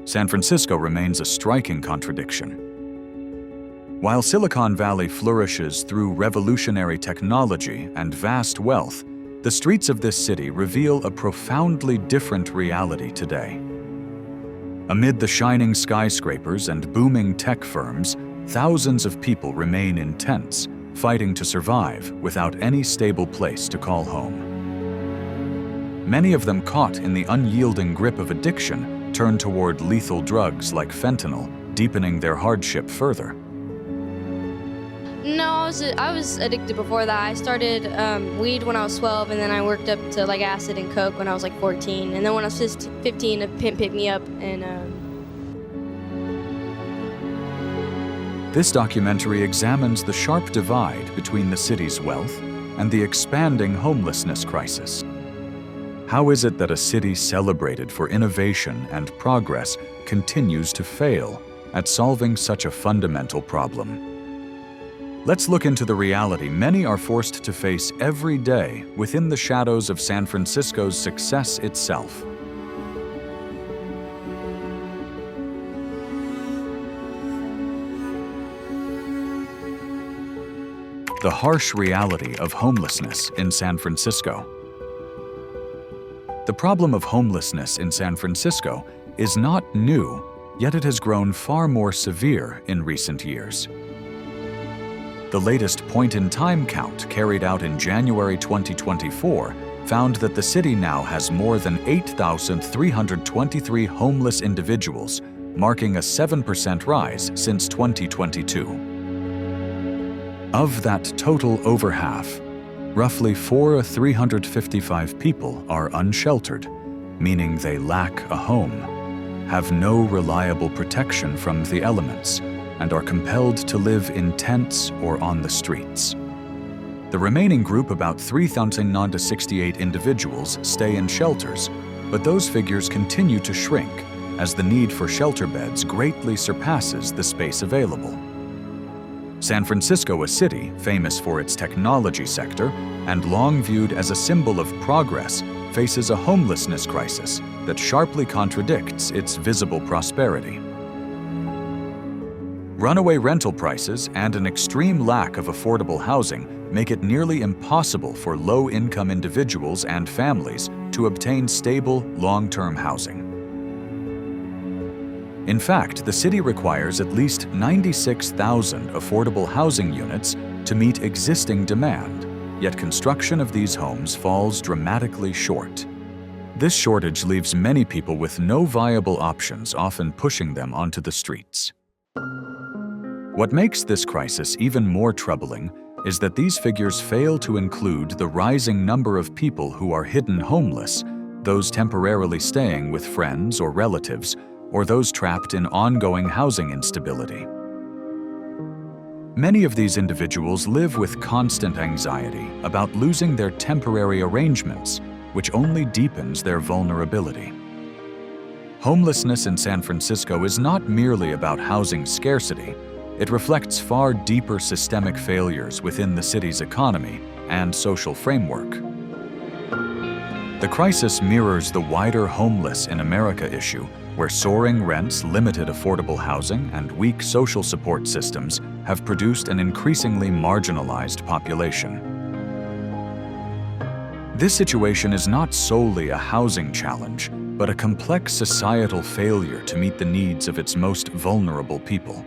San Francisco remains a striking contradiction. While Silicon Valley flourishes through revolutionary technology and vast wealth, the streets of this city reveal a profoundly different reality today. Amid the shining skyscrapers and booming tech firms, thousands of people remain in tents, fighting to survive without any stable place to call home. Many of them, caught in the unyielding grip of addiction, turn toward lethal drugs like fentanyl, deepening their hardship further. No, I was addicted before that. I started weed when I was 12, and then I worked up to like acid and coke when I was like 14. And then when I was 15, a pimp picked me up and This documentary examines the sharp divide between the city's wealth and the expanding homelessness crisis. How is it that a city celebrated for innovation and progress continues to fail at solving such a fundamental problem? Let's look into the reality many are forced to face every day within the shadows of San Francisco's success itself. The harsh reality of homelessness in San Francisco. The problem of homelessness in San Francisco is not new, yet it has grown far more severe in recent years. The latest point-in-time count carried out in January 2024 found that the city now has more than 8,323 homeless individuals, marking a 7% rise since 2022. Of that total, over half, roughly 355 people are unsheltered, meaning they lack a home, have no reliable protection from the elements, and are compelled to live in tents or on the streets. The remaining group, about 3,068 individuals, stay in shelters, but those figures continue to shrink as the need for shelter beds greatly surpasses the space available. San Francisco, a city famous for its technology sector and long viewed as a symbol of progress, faces a homelessness crisis that sharply contradicts its visible prosperity. Runaway rental prices and an extreme lack of affordable housing make it nearly impossible for low-income individuals and families to obtain stable, long-term housing. In fact, the city requires at least 96,000 affordable housing units to meet existing demand, yet construction of these homes falls dramatically short. This shortage leaves many people with no viable options, often pushing them onto the streets. What makes this crisis even more troubling is that these figures fail to include the rising number of people who are hidden homeless, those temporarily staying with friends or relatives, or those trapped in ongoing housing instability. Many of these individuals live with constant anxiety about losing their temporary arrangements, which only deepens their vulnerability. Homelessness in San Francisco is not merely about housing scarcity. It reflects far deeper systemic failures within the city's economy and social framework. The crisis mirrors the wider homeless in America issue, where soaring rents, limited affordable housing, and weak social support systems have produced an increasingly marginalized population. This situation is not solely a housing challenge, but a complex societal failure to meet the needs of its most vulnerable people.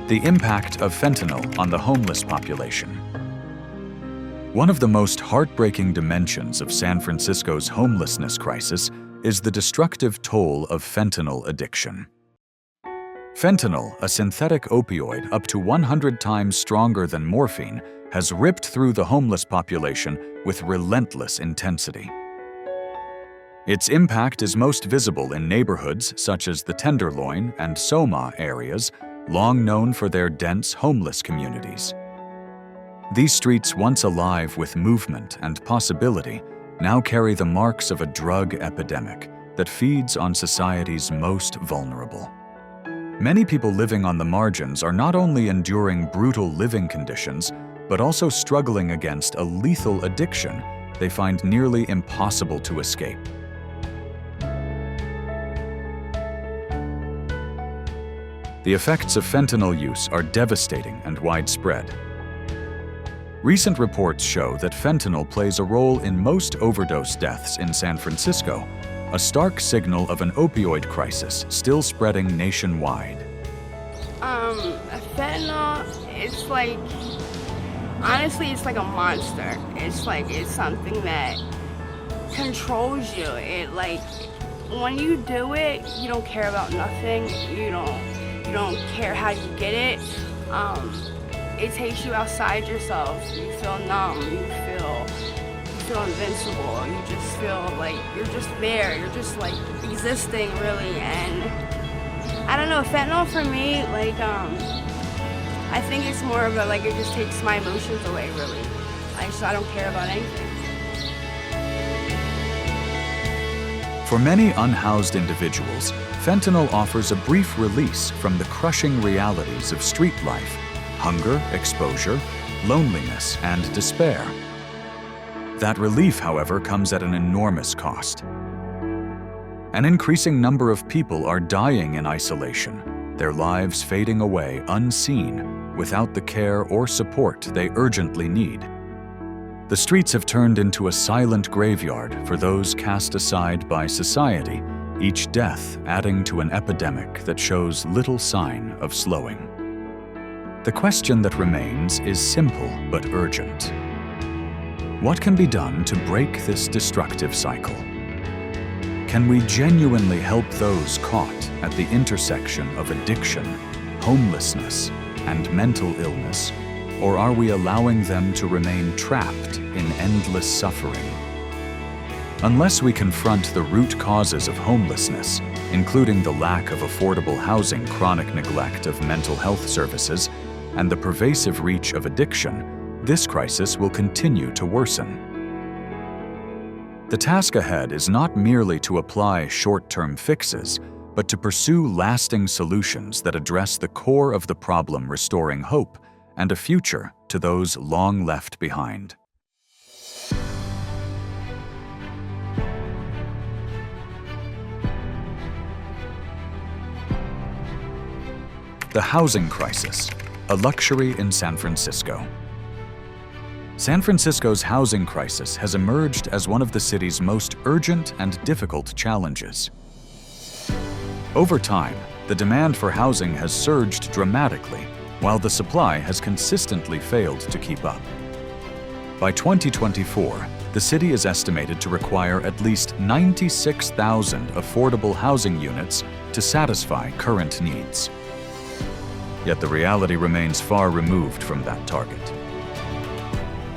The impact of fentanyl on the homeless population. One of the most heartbreaking dimensions of San Francisco's homelessness crisis is the destructive toll of fentanyl addiction. Fentanyl, a synthetic opioid up to 100 times stronger than morphine, has ripped through the homeless population with relentless intensity. Its impact is most visible in neighborhoods such as the Tenderloin and Soma areas, long known for their dense homeless communities. These streets, once alive with movement and possibility, now carry the marks of a drug epidemic that feeds on society's most vulnerable. Many people living on the margins are not only enduring brutal living conditions, but also struggling against a lethal addiction they find nearly impossible to escape. The effects of fentanyl use are devastating and widespread. Recent reports show that fentanyl plays a role in most overdose deaths in San Francisco, a stark signal of an opioid crisis still spreading nationwide. Fentanyl, it's like, honestly, it's like a monster. It's something that controls you. When you do it, you don't care about nothing. You don't care how you get it. It takes you outside yourself. You feel numb. You feel invincible. You just feel like you're just there. You're just like existing, really. And I don't know, fentanyl for me, I think it's more of it just takes my emotions away, really. So I don't care about anything. For many unhoused individuals, fentanyl offers a brief release from the crushing realities of street life, hunger, exposure, loneliness, and despair. That relief, however, comes at an enormous cost. An increasing number of people are dying in isolation, their lives fading away unseen without the care or support they urgently need. The streets have turned into a silent graveyard for those cast aside by society, each death adding to an epidemic that shows little sign of slowing. The question that remains is simple but urgent. What can be done to break this destructive cycle? Can we genuinely help those caught at the intersection of addiction, homelessness, and mental illness? Or are we allowing them to remain trapped in endless suffering? Unless we confront the root causes of homelessness, including the lack of affordable housing, chronic neglect of mental health services, and the pervasive reach of addiction, this crisis will continue to worsen. The task ahead is not merely to apply short-term fixes, but to pursue lasting solutions that address the core of the problem, restoring hope and a future to those long left behind. The housing crisis, a luxury in San Francisco. San Francisco's housing crisis has emerged as one of the city's most urgent and difficult challenges. Over time, the demand for housing has surged dramatically, while the supply has consistently failed to keep up. By 2024, the city is estimated to require at least 96,000 affordable housing units to satisfy current needs. Yet the reality remains far removed from that target.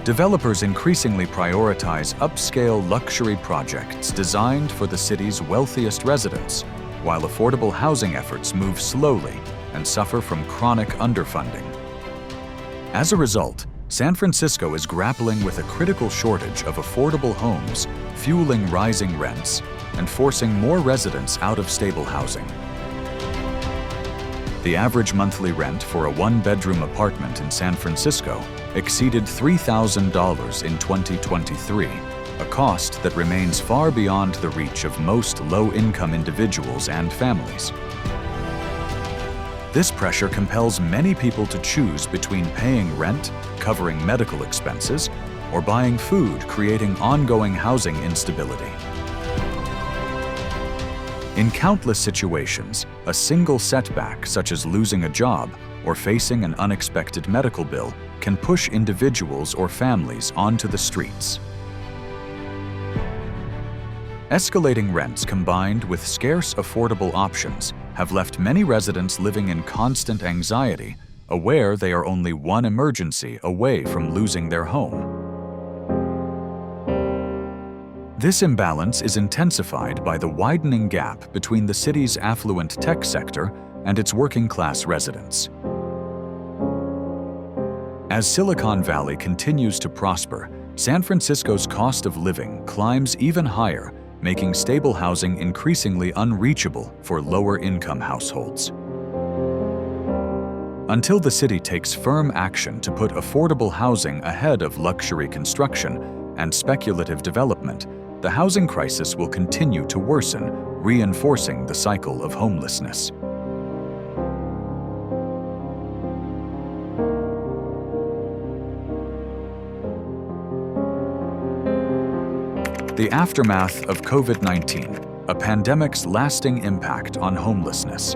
Developers increasingly prioritize upscale luxury projects designed for the city's wealthiest residents, while affordable housing efforts move slowly and suffer from chronic underfunding. As a result, San Francisco is grappling with a critical shortage of affordable homes, fueling rising rents and forcing more residents out of stable housing. The average monthly rent for a one-bedroom apartment in San Francisco exceeded $3,000 in 2023, a cost that remains far beyond the reach of most low-income individuals and families. This pressure compels many people to choose between paying rent, covering medical expenses, or buying food, creating ongoing housing instability. In countless situations, a single setback, such as losing a job or facing an unexpected medical bill, can push individuals or families onto the streets. Escalating rents combined with scarce affordable options have left many residents living in constant anxiety, aware they are only one emergency away from losing their home. This imbalance is intensified by the widening gap between the city's affluent tech sector and its working-class residents. As Silicon Valley continues to prosper, San Francisco's cost of living climbs even higher, making stable housing increasingly unreachable for lower-income households. Until the city takes firm action to put affordable housing ahead of luxury construction and speculative development, the housing crisis will continue to worsen, reinforcing the cycle of homelessness. The aftermath of COVID-19, a pandemic's lasting impact on homelessness.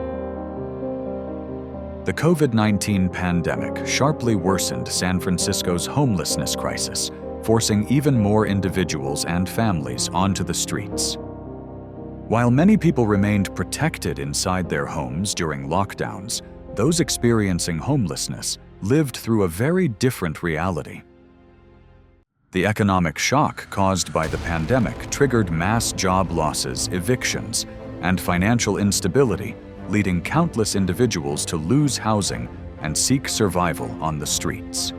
The COVID-19 pandemic sharply worsened San Francisco's homelessness crisis, forcing even more individuals and families onto the streets. While many people remained protected inside their homes during lockdowns, those experiencing homelessness lived through a very different reality. The economic shock caused by the pandemic triggered mass job losses, evictions, and financial instability, leading countless individuals to lose housing and seek survival on the streets.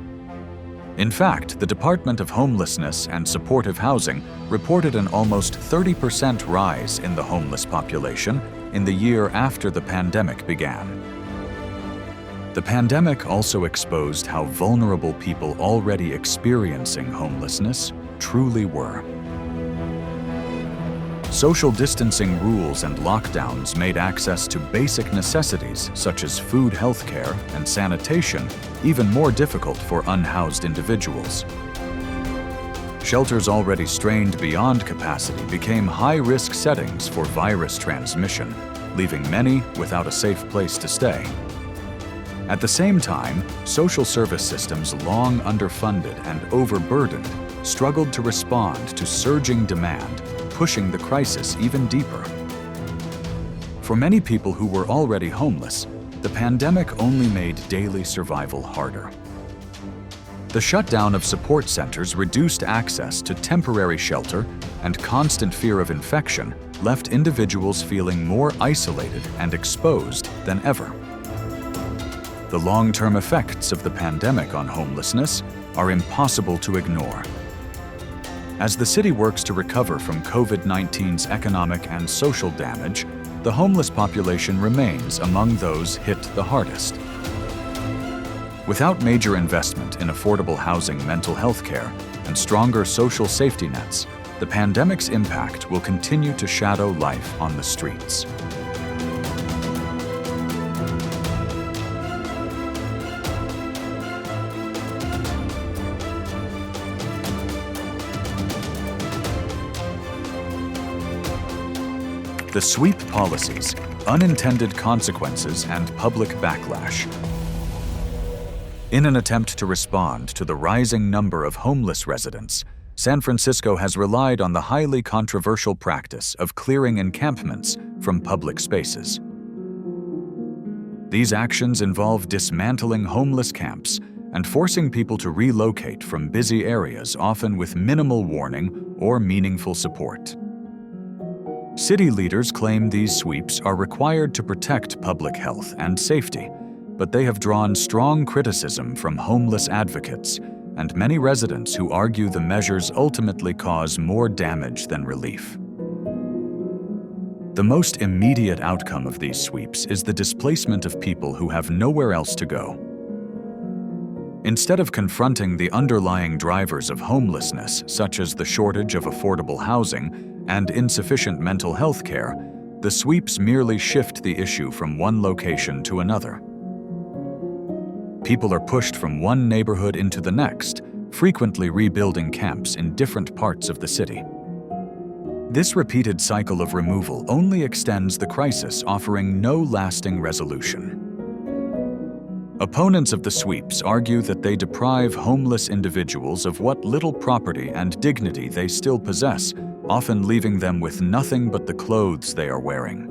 In fact, the Department of Homelessness and Supportive Housing reported an almost 30% rise in the homeless population in the year after the pandemic began. The pandemic also exposed how vulnerable people already experiencing homelessness truly were. Social distancing rules and lockdowns made access to basic necessities such as food, healthcare, and sanitation even more difficult for unhoused individuals. Shelters already strained beyond capacity became high-risk settings for virus transmission, leaving many without a safe place to stay. At the same time, social service systems long underfunded and overburdened struggled to respond to surging demand, pushing the crisis even deeper. For many people who were already homeless, the pandemic only made daily survival harder. The shutdown of support centers reduced access to temporary shelter, and constant fear of infection left individuals feeling more isolated and exposed than ever. The long-term effects of the pandemic on homelessness are impossible to ignore. As the city works to recover from COVID-19's economic and social damage, the homeless population remains among those hit the hardest. Without major investment in affordable housing, mental health care, and stronger social safety nets, the pandemic's impact will continue to shadow life on the streets. The sweep policies, unintended consequences, and public backlash. In an attempt to respond to the rising number of homeless residents, San Francisco has relied on the highly controversial practice of clearing encampments from public spaces. These actions involve dismantling homeless camps and forcing people to relocate from busy areas, often with minimal warning or meaningful support. City leaders claim these sweeps are required to protect public health and safety, but they have drawn strong criticism from homeless advocates and many residents who argue the measures ultimately cause more damage than relief. The most immediate outcome of these sweeps is the displacement of people who have nowhere else to go. Instead of confronting the underlying drivers of homelessness, such as the shortage of affordable housing and insufficient mental health care, the sweeps merely shift the issue from one location to another. People are pushed from one neighborhood into the next, frequently rebuilding camps in different parts of the city. This repeated cycle of removal only extends the crisis, offering no lasting resolution. Opponents of the sweeps argue that they deprive homeless individuals of what little property and dignity they still possess, often leaving them with nothing but the clothes they are wearing.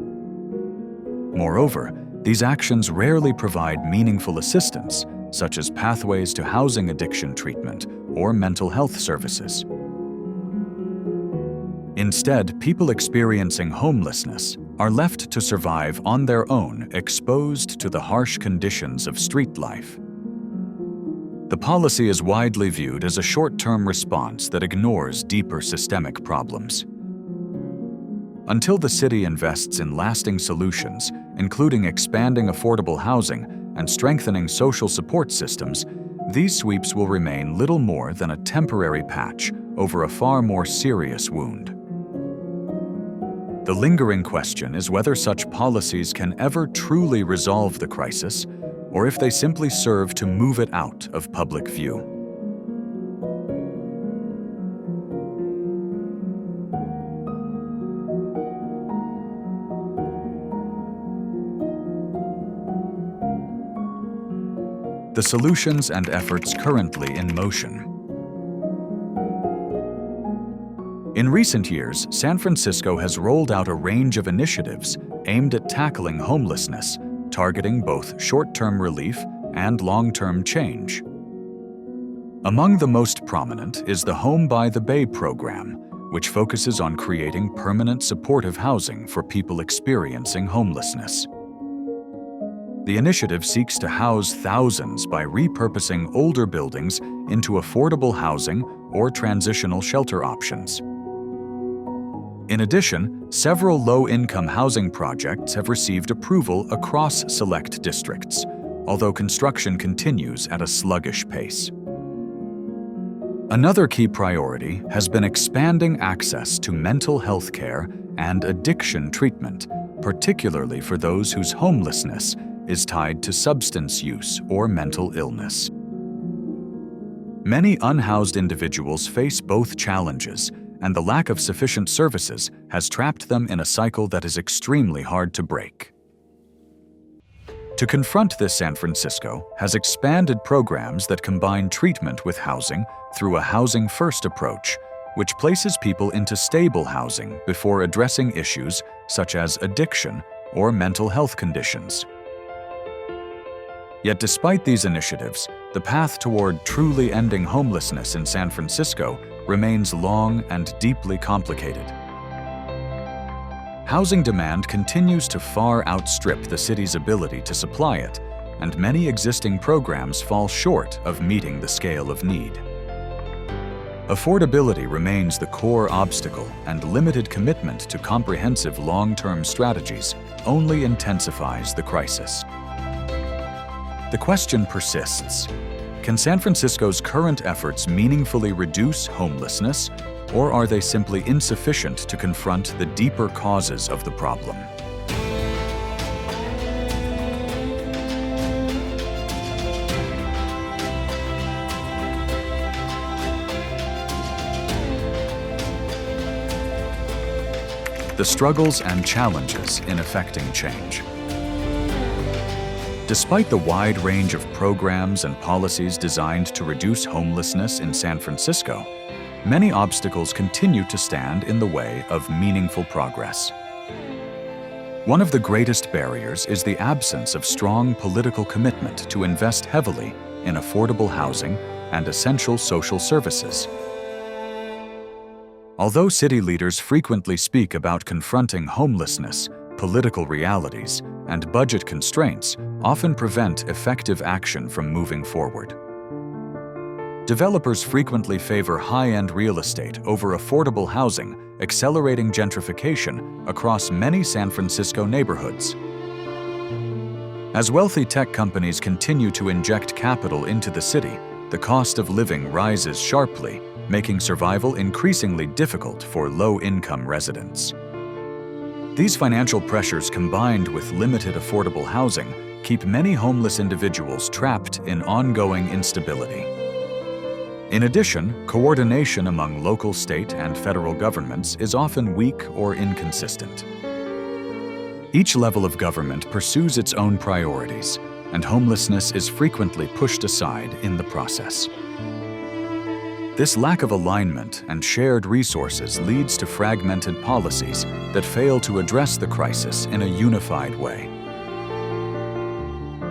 Moreover, these actions rarely provide meaningful assistance, such as pathways to housing addiction treatment or mental health services. Instead, people experiencing homelessness are left to survive on their own, exposed to the harsh conditions of street life. The policy is widely viewed as a short-term response that ignores deeper systemic problems. Until the city invests in lasting solutions, including expanding affordable housing and strengthening social support systems, these sweeps will remain little more than a temporary patch over a far more serious wound. The lingering question is whether such policies can ever truly resolve the crisis, or if they simply serve to move it out of public view. The solutions and efforts currently in motion. In recent years, San Francisco has rolled out a range of initiatives aimed at tackling homelessness, targeting both short-term relief and long-term change. Among the most prominent is the Home by the Bay program, which focuses on creating permanent supportive housing for people experiencing homelessness. The initiative seeks to house thousands by repurposing older buildings into affordable housing or transitional shelter options. In addition, several low-income housing projects have received approval across select districts, although construction continues at a sluggish pace. Another key priority has been expanding access to mental health care and addiction treatment, particularly for those whose homelessness is tied to substance use or mental illness. Many unhoused individuals face both challenges, and the lack of sufficient services has trapped them in a cycle that is extremely hard to break. To confront this, San Francisco has expanded programs that combine treatment with housing through a housing-first approach, which places people into stable housing before addressing issues such as addiction or mental health conditions. Yet despite these initiatives, the path toward truly ending homelessness in San Francisco remains long and deeply complicated. Housing demand continues to far outstrip the city's ability to supply it, and many existing programs fall short of meeting the scale of need. Affordability remains the core obstacle, and limited commitment to comprehensive long-term strategies only intensifies the crisis. The question persists: can San Francisco's current efforts meaningfully reduce homelessness, or are they simply insufficient to confront the deeper causes of the problem? The struggles and challenges in effecting change. Despite the wide range of programs and policies designed to reduce homelessness in San Francisco, many obstacles continue to stand in the way of meaningful progress. One of the greatest barriers is the absence of strong political commitment to invest heavily in affordable housing and essential social services. Although city leaders frequently speak about confronting homelessness, political realities and budget constraints often prevent effective action from moving forward. Developers frequently favor high-end real estate over affordable housing, accelerating gentrification across many San Francisco neighborhoods. As wealthy tech companies continue to inject capital into the city, the cost of living rises sharply, making survival increasingly difficult for low-income residents. These financial pressures, combined with limited affordable housing, keep many homeless individuals trapped in ongoing instability. In addition, coordination among local, state, and federal governments is often weak or inconsistent. Each level of government pursues its own priorities, and homelessness is frequently pushed aside in the process. This lack of alignment and shared resources leads to fragmented policies that fail to address the crisis in a unified way.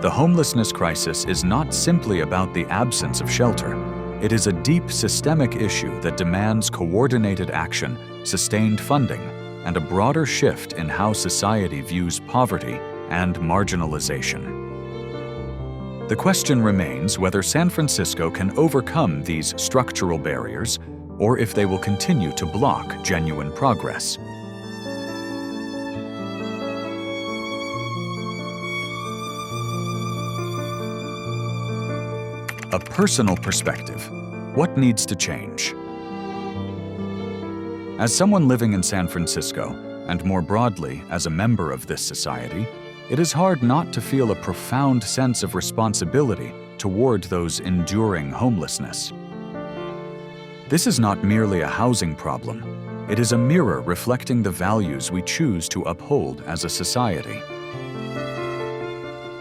The homelessness crisis is not simply about the absence of shelter. It is a deep systemic issue that demands coordinated action, sustained funding, and a broader shift in how society views poverty and marginalization. The question remains whether San Francisco can overcome these structural barriers, or if they will continue to block genuine progress. A personal perspective. What needs to change? As someone living in San Francisco, and more broadly as a member of this society, it is hard not to feel a profound sense of responsibility toward those enduring homelessness. This is not merely a housing problem. It is a mirror reflecting the values we choose to uphold as a society.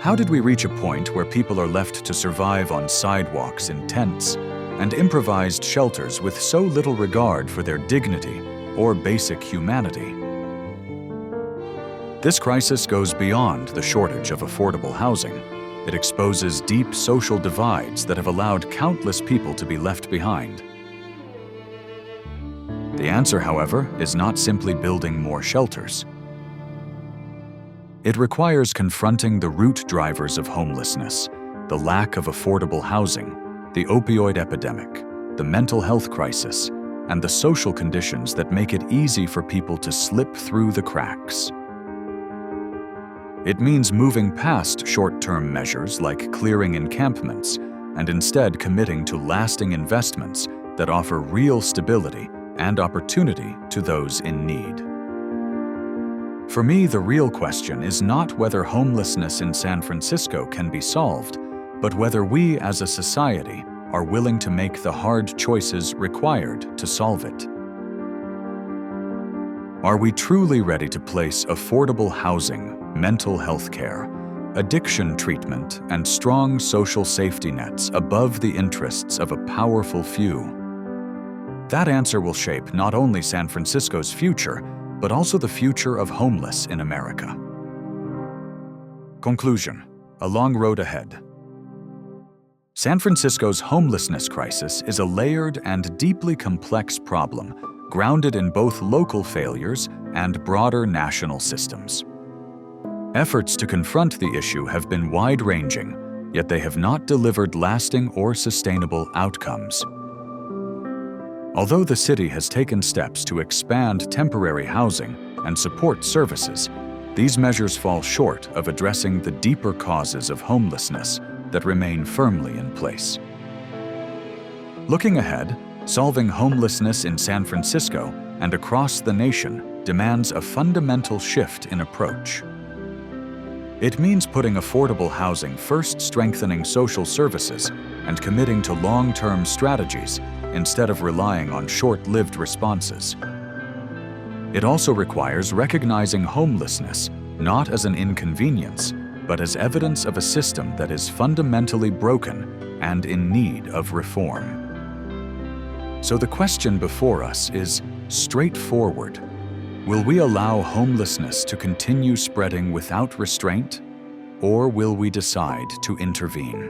How did we reach a point where people are left to survive on sidewalks in tents and improvised shelters with so little regard for their dignity or basic humanity? This crisis goes beyond the shortage of affordable housing. It exposes deep social divides that have allowed countless people to be left behind. The answer, however, is not simply building more shelters. It requires confronting the root drivers of homelessness, the lack of affordable housing, the opioid epidemic, the mental health crisis, and the social conditions that make it easy for people to slip through the cracks. It means moving past short-term measures like clearing encampments and instead committing to lasting investments that offer real stability and opportunity to those in need. For me, the real question is not whether homelessness in San Francisco can be solved, but whether we as a society are willing to make the hard choices required to solve it. Are we truly ready to place affordable housing, mental health care, addiction treatment, and strong social safety nets above the interests of a powerful few? That answer will shape not only San Francisco's future, but also the future of homeless in America. Conclusion: a long road ahead. San Francisco's homelessness crisis is a layered and deeply complex problem, grounded in both local failures and broader national systems. Efforts to confront the issue have been wide-ranging, yet they have not delivered lasting or sustainable outcomes. Although the city has taken steps to expand temporary housing and support services, these measures fall short of addressing the deeper causes of homelessness that remain firmly in place. Looking ahead, solving homelessness in San Francisco and across the nation demands a fundamental shift in approach. It means putting affordable housing first, strengthening social services, and committing to long-term strategies instead of relying on short-lived responses. It also requires recognizing homelessness not as an inconvenience, but as evidence of a system that is fundamentally broken and in need of reform. So the question before us is straightforward. Will we allow homelessness to continue spreading without restraint, or will we decide to intervene?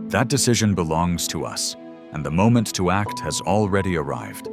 That decision belongs to us, and the moment to act has already arrived.